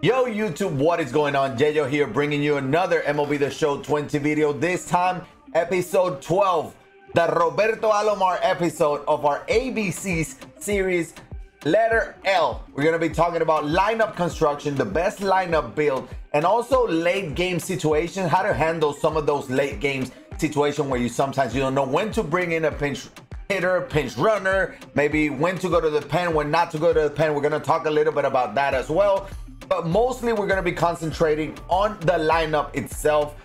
Yo YouTube, what is going on? Jejo here, bringing you another MLB The Show 20 video. This time, episode 12, the Roberto Alomar episode of our ABCs series, letter L. We're going to be talking about lineup construction, the best lineup build, and also late game situations, how to handle some of those late games situations where sometimes you don't know when to bring in a pinch hitter, pinch runner, maybe when to go to the pen, when not to go to the pen. We're going to talk a little bit about that as well. But mostly we're going to be concentrating on the lineup itself.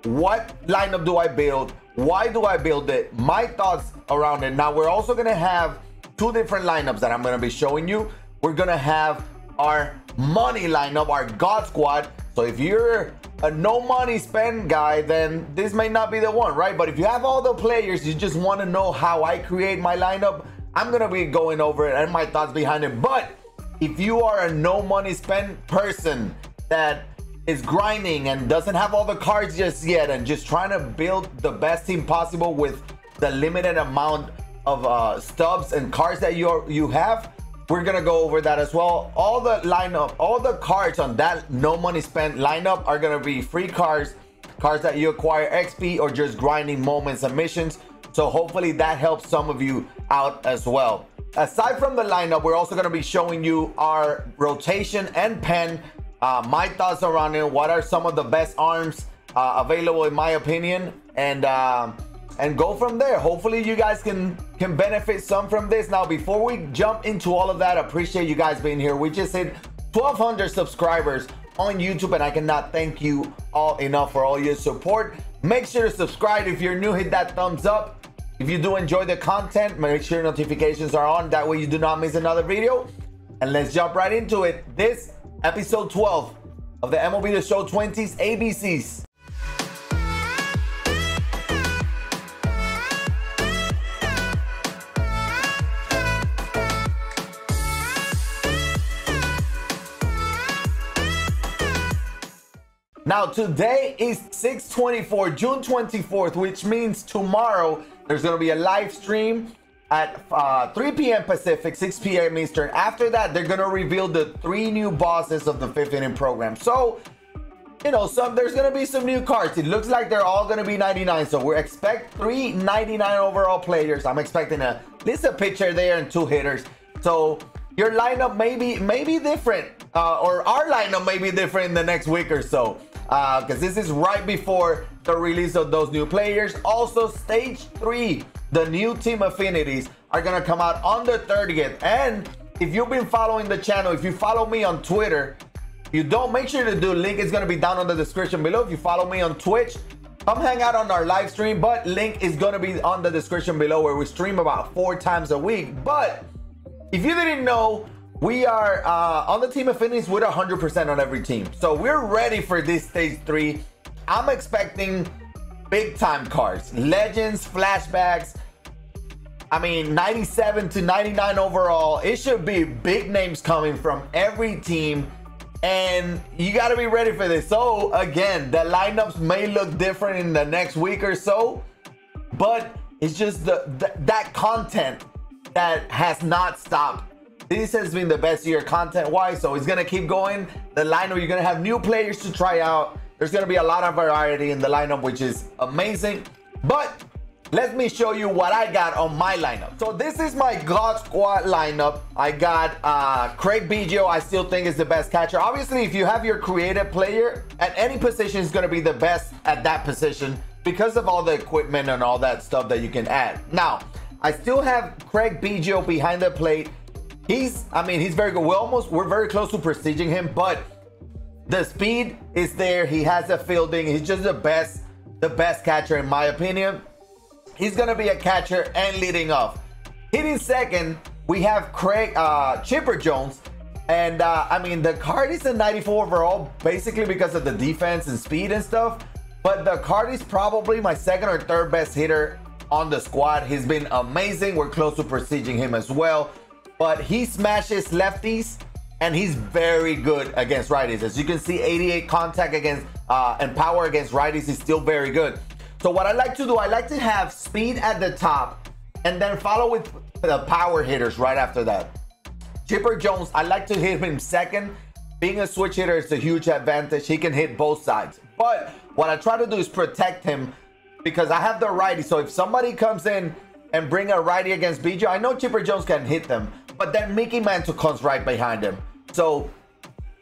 What lineup do I build? Why do I build it? My thoughts around it. Now, we're also going to have two different lineups that I'm going to be showing you. We're going to have our money lineup, our God Squad. So if you're a no money spend guy, then this may not be the one, right? But if you have all the players, you just want to know how I create my lineup, I'm going to be going over it and my thoughts behind it. But if you are a no money spend person that is grinding and doesn't have all the cards just yet and just trying to build the best team possible with the limited amount of stubs and cards that you have, we're gonna go over that as well. All the lineup, all the cards on that no money spent lineup are gonna be free cards that you acquire XP or just grinding moments and missions. So hopefully that helps some of you out as well. Aside from the lineup, we're also going to be showing you our rotation and pen, my thoughts around it, what are some of the best arms available in my opinion, and go from there. Hopefully you guys can benefit some from this. Now, before we jump into all of that, I appreciate you guys being here. We just hit 1,200 subscribers on YouTube, and I cannot thank you all enough for all your support. Make sure to subscribe. If you're new, hit that thumbs up. If you do enjoy the content, make sure notifications are on. That way you do not miss another video. And let's jump right into it. This episode 12 of the MLB The Show 20s ABCs. Now, today is 6/24, June 24th, which means tomorrow there's going to be a live stream at 3 p.m. Pacific, 6 p.m. Eastern. After that, they're going to reveal the 3 new bosses of the 5th inning program. So, you know, there's going to be some new cards. It looks like they're all going to be 99. So we expect 3 99 overall players. I'm expecting at least a pitcher there and 2 hitters. So your lineup may be different, or our lineup may be different in the next week or so. Because this is right before the release of those new players. Also, stage 3, the new team affinities are gonna come out on the 30th. And if you've been following the channel, if you follow me on Twitter, you don't, make sure to do, link is gonna be down in the description below. If you follow me on Twitch, come hang out on our live stream, but link is gonna be on the description below, where we stream about 4 times a week. But if you didn't know, we are on the team affinities with 100% on every team. So we're ready for this stage 3. I'm expecting big time cards, legends, flashbacks. I mean, 97 to 99 overall. It should be big names coming from every team, and you got to be ready for this. So again, the lineups may look different in the next week or so, but it's just that content that has not stopped. This has been the best year content-wise, so it's going to keep going. The lineup, you're going to have new players to try out. There's going to be a lot of variety in the lineup, which is amazing. But let me show you what I got on my lineup. So this is my God Squad lineup. I got Craig Biggio. I still think is the best catcher. Obviously, if you have your creative player at any position, is going to be the best at that position because of all the equipment and all that stuff that you can add. Now, I still have Craig Biggio behind the plate. He's very good. We're very close to prestiging him, but the speed is there. He has the fielding. He's just the best catcher in my opinion. He's gonna be a catcher and leading off. Hitting second, we have Chipper Jones, and the card is a 94 overall, basically because of the defense and speed and stuff. But the card is probably my second or third best hitter on the squad. He's been amazing. We're close to prestiging him as well. But he smashes lefties, and he's very good against righties. As you can see, 88 contact against and power against righties is still very good. So what I like to do, I like to have speed at the top and then follow with the power hitters right after that. Chipper Jones, I like to hit him second being a switch hitter is a huge advantage. He can hit both sides. But what I try to do is protect him because I have the righty. So if somebody comes in and bring a righty against BJ, I know Chipper Jones can hit them, but then Mickey Mantle comes right behind him. So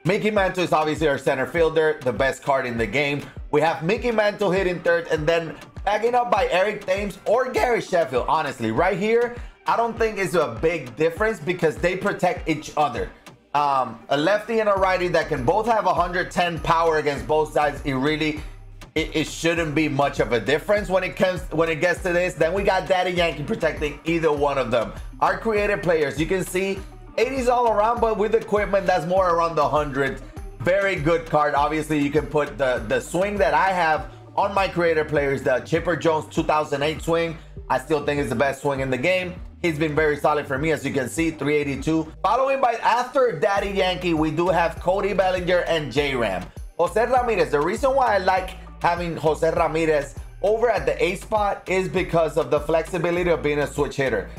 Mickey Mantle is obviously our center fielder, the best card in the game. We have Mickey Mantle hitting third, and then backing up by Eric Thames or Gary Sheffield. Honestly, right here, I don't think it's a big difference because they protect each other. A lefty and a righty that can both have 110 power against both sides. It shouldn't be much of a difference when it gets to this. Then we got Daddy Yankee protecting either one of them. Our creative players, you can see 80s all around, but with equipment that's more around the 100s. Very good card. Obviously, you can put the swing that I have on my creator players, the Chipper Jones 2008 swing. I still think it's the best swing in the game. He's been very solid for me, as you can see, 382. Following by, after Daddy Yankee, we do have Cody Bellinger and J-Ram. Jose Ramirez, the reason why I like having Jose Ramirez over at the 8 spot is because of the flexibility of being a switch hitter.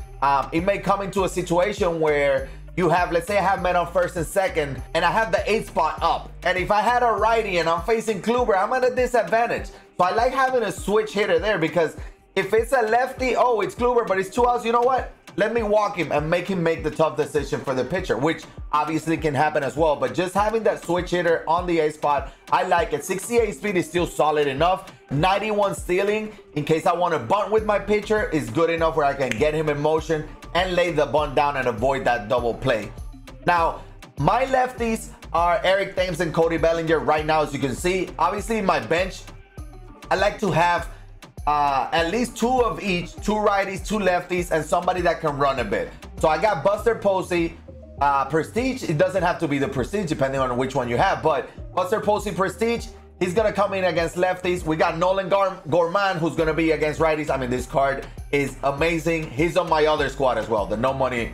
It may come into a situation where you have, let's say I have men on first and second, and I have the 8 spot up. And if I had a righty and I'm facing Kluber, I'm at a disadvantage. So I like having a switch hitter there because if it's a lefty, oh, it's Kluber, but it's 2 outs, you know what? Let me walk him and make him make the tough decision for the pitcher, which obviously can happen as well. But just having that switch hitter on the 8 spot, I like it. 68 speed is still solid enough. 91 stealing, in case I want to bunt with my pitcher, is good enough where I can get him in motion and lay the bunt down and avoid that double play. Now, my lefties are Eric Thames and Cody Bellinger right now, as you can see. Obviously, my bench, I like to have at least 2 of each, 2 righties, 2 lefties, and somebody that can run a bit. So I got Buster Posey, Prestige. It doesn't have to be the Prestige depending on which one you have, but Buster Posey Prestige, he's gonna come in against lefties. We got Nolan Gorman, who's gonna be against righties. I mean, this card is amazing. He's on my other squad as well, the no money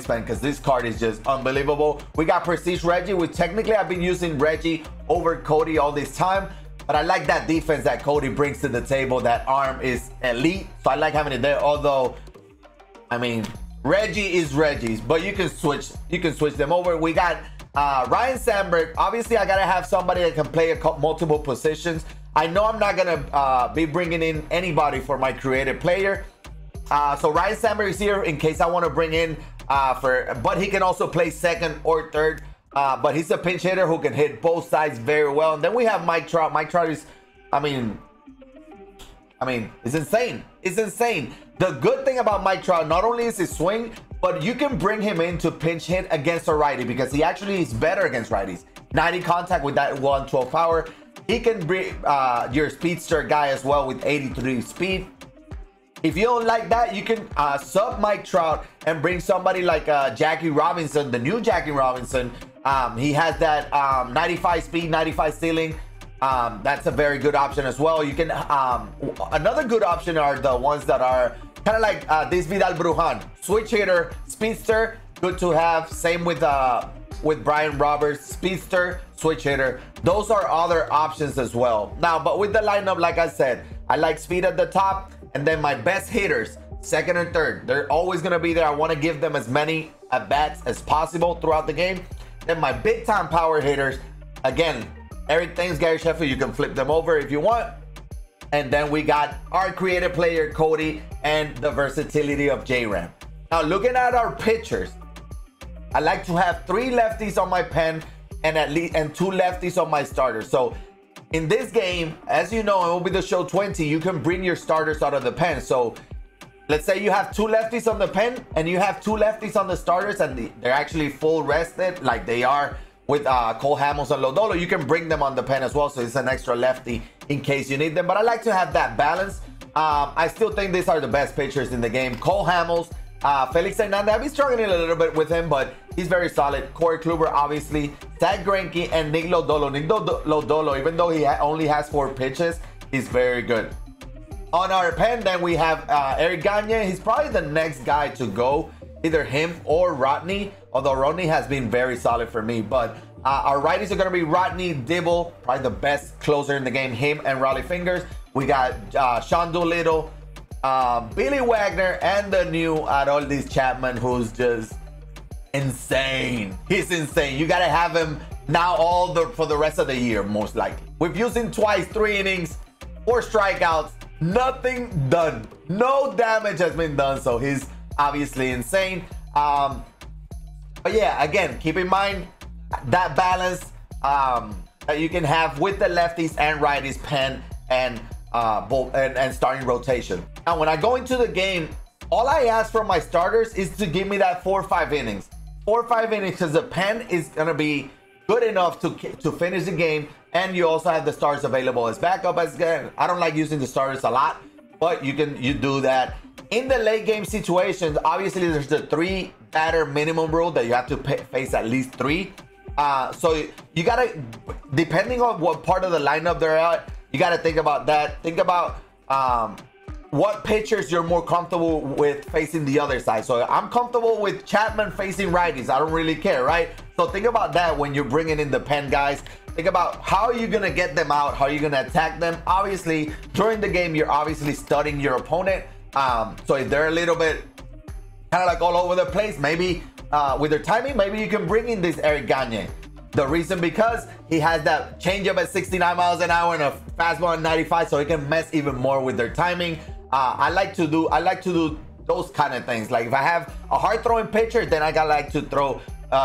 spent, because this card is just unbelievable. We got Prestige Reggie, which technically I've been using Reggie over Cody all this time, but I like that defense that Cody brings to the table. That arm is elite, so I like having it there. Although, I mean, Reggie is Reggie's, but you can switch them over. We got Ryan Sandberg. Obviously, I gotta have somebody that can play multiple positions. I know I'm not gonna be bringing in anybody for my creative player. So Ryan Sandberg is here in case I want to bring in but he can also play second or third. But he's a pinch hitter who can hit both sides very well. And then we have Mike Trout. Mike Trout is, I mean, it's insane. It's insane. The good thing about Mike Trout, not only is his swing, but you can bring him in to pinch hit against a righty because he actually is better against righties. 90 contact with that 112 power. He can bring your speedster guy as well with 83 speed. If you don't like that, you can sub Mike Trout and bring somebody like Jackie Robinson, the new Jackie Robinson. He has that 95 speed, 95 stealing. That's a very good option as well. You can another good option are the ones that are kind of like this Vidal Brujan, switch hitter, speedster, good to have. Same with Brian Roberts, speedster, switch hitter. Those are other options as well. Now, but with the lineup, like I said, I like speed at the top, and then my best hitters, second and third, they're always gonna be there. I want to give them as many at bats as possible throughout the game. Then my big time power hitters, again, Eric Thames, Gary Sheffield, you can flip them over if you want. And then we got our creative player, Cody, and the versatility of J-Ram. Now, looking at our pitchers, I like to have 3 lefties on my pen and 2 lefties on my starters. So in this game, as you know, it will be the show 20, you can bring your starters out of the pen. So let's say you have 2 lefties on the pen and you have 2 lefties on the starters, and they're actually full rested like they are with Cole Hamels and Lodolo. You can bring them on the pen as well, so it's an extra lefty in case you need them. But I like to have that balance. I still think these are the best pitchers in the game. Cole Hamels, Felix Hernandez, I've been struggling a little bit with him, but he's very solid. Corey Kluber, obviously, Zach Greinke, and Nick Lodolo. Nick Lodolo, even though he only has 4 pitches, he's very good. On our pen, then we have Eric Gagne. He's probably the next guy to go, either him or Rodney, although Rodney has been very solid for me. But our righties are going to be Rodney, Dibble, probably the best closer in the game, him and Raleigh Fingers. We got Sean Doolittle, Billy Wagner, and the new Aroldis Chapman, who's just insane. He's insane. You got to have him now for the rest of the year, most likely. We've used him twice, 3 innings, 4 strikeouts, nothing done. No damage has been done, so he's obviously insane. But yeah, again, keep in mind that balance that you can have with the lefties and righties, pen and starting rotation. Now, when I go into the game, all I ask from my starters is to give me that 4 or 5 innings. 4 or 5 innings, because the pen is gonna be good enough to finish the game, and you also have the stars available as backup. Again, I don't like using the starters a lot, but you do that. In the late game situations, obviously there's the 3 batter minimum rule that you have to face at least 3. So you gotta, depending on what part of the lineup they're at, you gotta think about that. Think about what pitchers you're more comfortable with facing the other side. So I'm comfortable with Chapman facing righties. I don't really care, right? So think about that when you're bringing in the pen guys. Think about how are you gonna get them out? How are you gonna attack them? Obviously, during the game, you're obviously studying your opponent. So if they're a little bit kind of like all over the place, maybe with their timing, maybe you can bring in this Eric Gagne. The reason because he has that changeup at 69 miles an hour and a fastball at 95, so he can mess even more with their timing. I like to do those kind of things. Like if I have a hard throwing pitcher, then I like to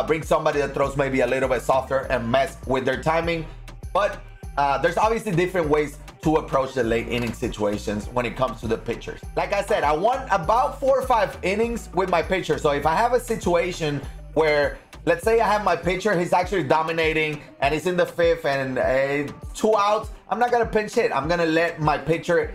bring somebody that throws maybe a little bit softer and mess with their timing. But there's obviously different ways to approach the late inning situations when it comes to the pitchers. Like I said, I want about 4 or 5 innings with my pitcher. So if I have a situation where, let's say I have my pitcher, he's actually dominating and he's in the 5th and 2 outs, I'm not gonna pinch hit. I'm gonna let my pitcher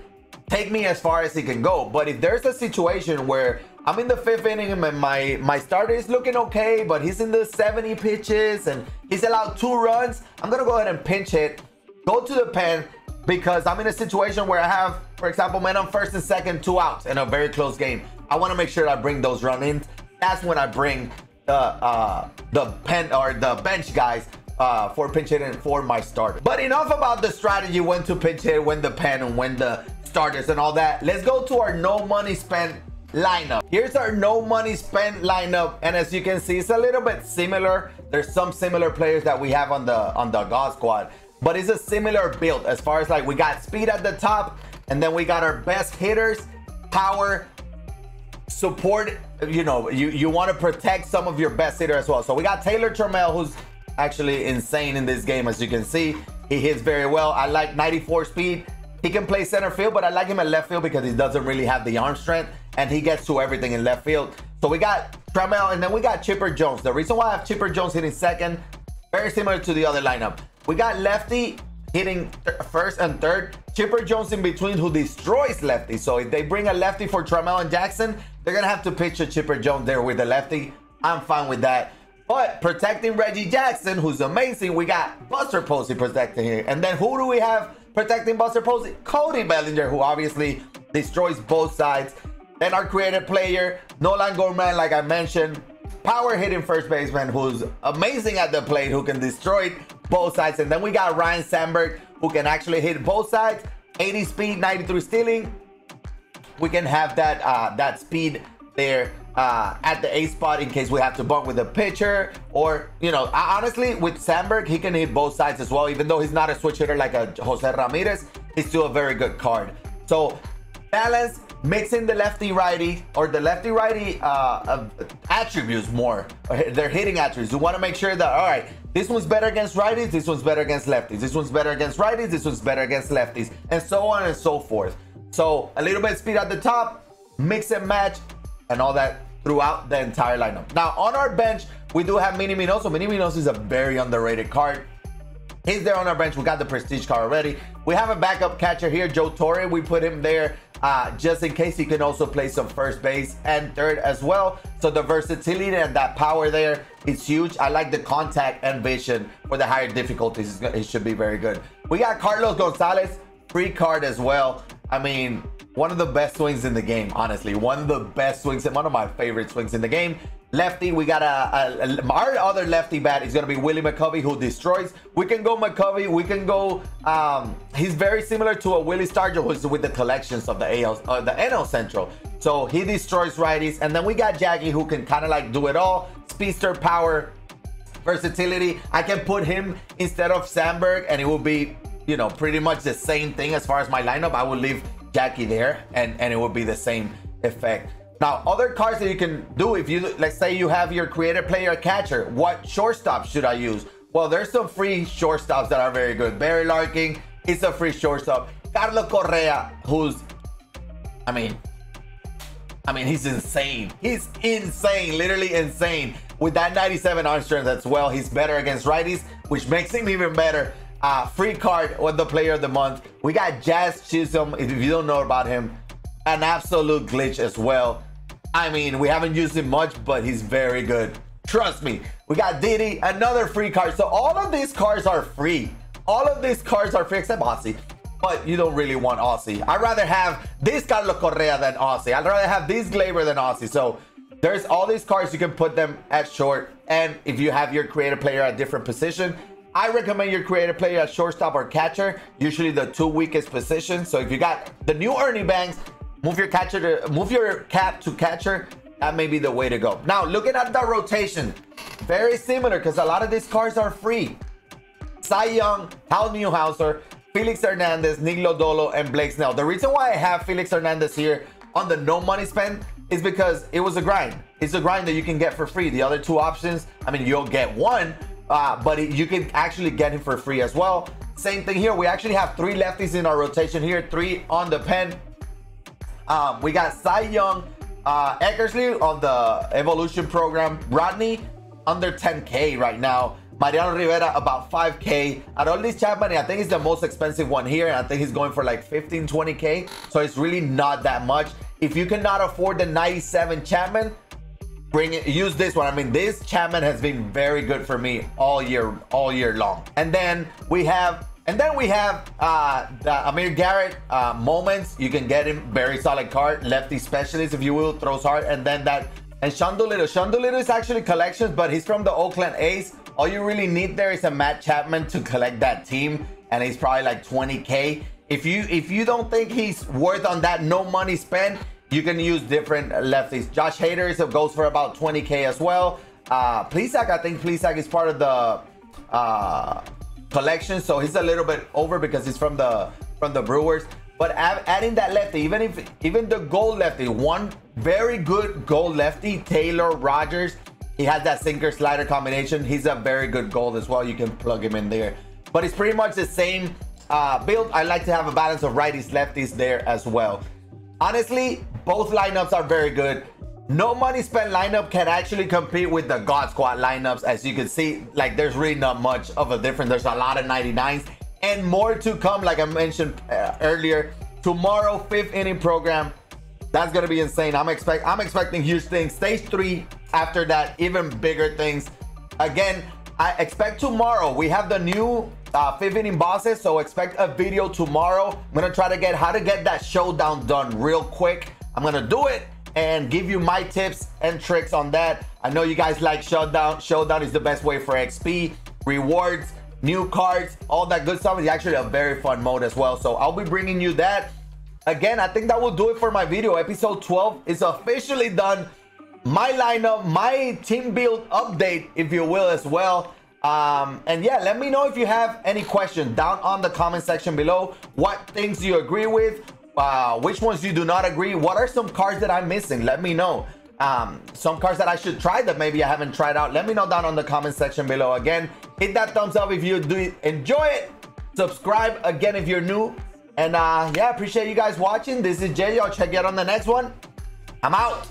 take me as far as he can go. But if there's a situation where I'm in the 5th inning and my starter is looking okay, but he's in the 70 pitches and he's allowed 2 runs, I'm gonna go ahead and pinch hit, go to the pen, because I'm in a situation where I have, for example, man on 1st and 2nd, 2 outs in a very close game. I want to make sure I bring those run-ins. That's when I bring the pen or the bench guys for pinch hitting for my starter. But enough about the strategy, when to pinch hit, when the pen, and when the starters and all that. Let's go to our no money spent lineup. Here's our no money spent lineup, and as you can see, it's a little bit similar. There's some similar players that we have on the God squad, but it's a similar build as far as like we got speed at the top, and then we got our best hitters, power, support. You know, you want to protect some of your best hitter as well. So we got Taylor Trammell, who's actually insane in this game. As you can see, he hits very well. I like 94 speed. He can play center field, but I like him at left field because he doesn't really have the arm strength and he gets to everything in left field. So we got Trammell, and then we got Chipper Jones. The reason why I have Chipper Jones hitting 2nd, very similar to the other lineup. We got lefty hitting 1st and 3rd. Chipper Jones in between, who destroys lefty. So if they bring a lefty for Trammell and Jackson, they're gonna have to pitch a Chipper Jones there with the lefty. I'm fine with that. But protecting Reggie Jackson, who's amazing, we got Buster Posey protecting here. And then who do we have protecting Buster Posey? Cody Bellinger, who obviously destroys both sides. Then our creative player, Nolan Gorman, like I mentioned, power hitting first baseman, who's amazing at the plate, who can destroy both sides. And then we got Ryan Sandberg, who can actually hit both sides, 80 speed, 93 stealing. We can have that speed there at the A spot in case we have to bunt with a pitcher, or, you know, honestly, with Sandberg, he can hit both sides as well. Even though he's not a switch hitter like a Jose Ramirez, he's still a very good card. So balance, mixing the lefty righty, or the lefty righty attributes more, their hitting attributes. You want to make sure that, all right, this one's better against righties, this one's better against lefties, this one's better against righties, this one's better against lefties, and so on and so forth. So a little bit of speed at the top, mix and match, and all that throughout the entire lineup. Now on our bench, we do have Minnie Minoso. Minnie Minoso is a very underrated card. He's there on our bench. We got the prestige card already. We have a backup catcher here, Joe Torre. We put him there just in case he can also play some first base and 3rd as well. So the versatility and that power there is huge. I like the contact and vision for the higher difficulties. It should be very good. We got Carlos Gonzalez, free card as well. I mean, one of the best swings in the game, honestly. One of the best swings, and one of my favorite swings in the game. Lefty, we got our other lefty bat is gonna be Willie McCovey, who destroys. We can go McCovey, we can go, he's very similar to a Willie Stargell, who's with the collections of the NL Central. So he destroys righties. And then we got Jackie, who can kind of like do it all. Speedster, power, versatility. I can put him instead of Sandberg and it will be, you know, pretty much the same thing as far as my lineup. I would leave Jackie there and it would be the same effect. Now, other cards that you can do, if you, let's say you have your creative player catcher, what shortstop should I use? Well, there's some free shortstops that are very good. Barry Larkin is a free shortstop. Carlos Correa, who's, I mean, he's insane. He's insane, literally insane. With that 97 arm strength as well, he's better against righties, which makes him even better. Free card with the player of the month. We got Jazz Chisholm, if you don't know about him, an absolute glitch as well. I mean, we haven't used him much, but he's very good. Trust me. We got Didi, another free card. So all of these cards are free. All of these cards are free except Ozzy. But you don't really want Ozzy. I'd rather have this Carlos Correa than Ozzy. I'd rather have this Gleyber than Ozzy. So there's all these cards. You can put them at short. And if you have your creative player at different position, I recommend your creative player at shortstop or catcher. Usually the two weakest positions. So if you got the new Ernie Banks, move your cap to catcher. That may be the way to go. Now, looking at the rotation, very similar because a lot of these cards are free. Cy Young, Hal Newhouser, Felix Hernandez, Nick Lodolo, and Blake Snell. The reason why I have Felix Hernandez here on the no money spend is because it was a grind. It's a grind that you can get for free. The other two options, I mean, you'll get one, but you can actually get him for free as well. Same thing here. We actually have 3 lefties in our rotation here, 3 on the pen. We got Cy Young, Eckersley on the Evolution program, Rodney under 10K right now, Mariano Rivera about 5K. Aroldis Chapman, I think he's the most expensive one here, and I think he's going for like 15, 20K, so it's really not that much. If you cannot afford the 97 Chapman, use this one. I mean, this Chapman has been very good for me all year long. And then we have the Amir Garrett moments. You can get him, very solid card, lefty specialist if you will, throws hard. And then Sean Doolittle. Sean Doolittle is actually collections, but he's from the Oakland A's. All you really need there is a Matt Chapman to collect that team, and he's probably like 20K. If you don't think he's worth on that no money spend, you can use different lefties. Josh Hader goes for about 20K as well. Plesac, I think Plesac is part of the collection, so he's a little bit over because he's from the Brewers. But adding that lefty, even the gold lefty, one very good gold lefty, Taylor Rogers, he has that sinker slider combination. He's a very good gold as well. You can plug him in there, but it's pretty much the same build. I like to have a balance of righties lefties there as well. Honestly, both lineups are very good. No money spent lineup can actually compete with the God Squad lineups. As you can see, like, there's really not much of a difference. There's a lot of 99s and more to come. Like I mentioned earlier, tomorrow 5th inning program, that's gonna be insane. I'm expecting huge things. Stage 3, after that, even bigger things. Again, I expect tomorrow we have the new 5th inning bosses, so expect a video tomorrow. I'm gonna try to get how to get that showdown done real quick. I'm gonna do it and give you my tips and tricks on that. I know you guys like Showdown. Showdown is the best way for XP, rewards, new cards, all that good stuff. It's actually a very fun mode as well. So I'll be bringing you that. Again, I think that will do it for my video. Episode 12 is officially done. My lineup, my team build update, if you will, as well. And yeah, let me know if you have any questions down on the comment section below. What things do you agree with? Which ones you do not agree? What are some cards that I'm missing? Let me know. Some cards that I should try that maybe I haven't tried out. Let me know down on the comment section below. Again, hit that thumbs up if you do enjoy it. Subscribe again if you're new. And yeah, appreciate you guys watching. This is Jay. I'll check you out on the next one. I'm out.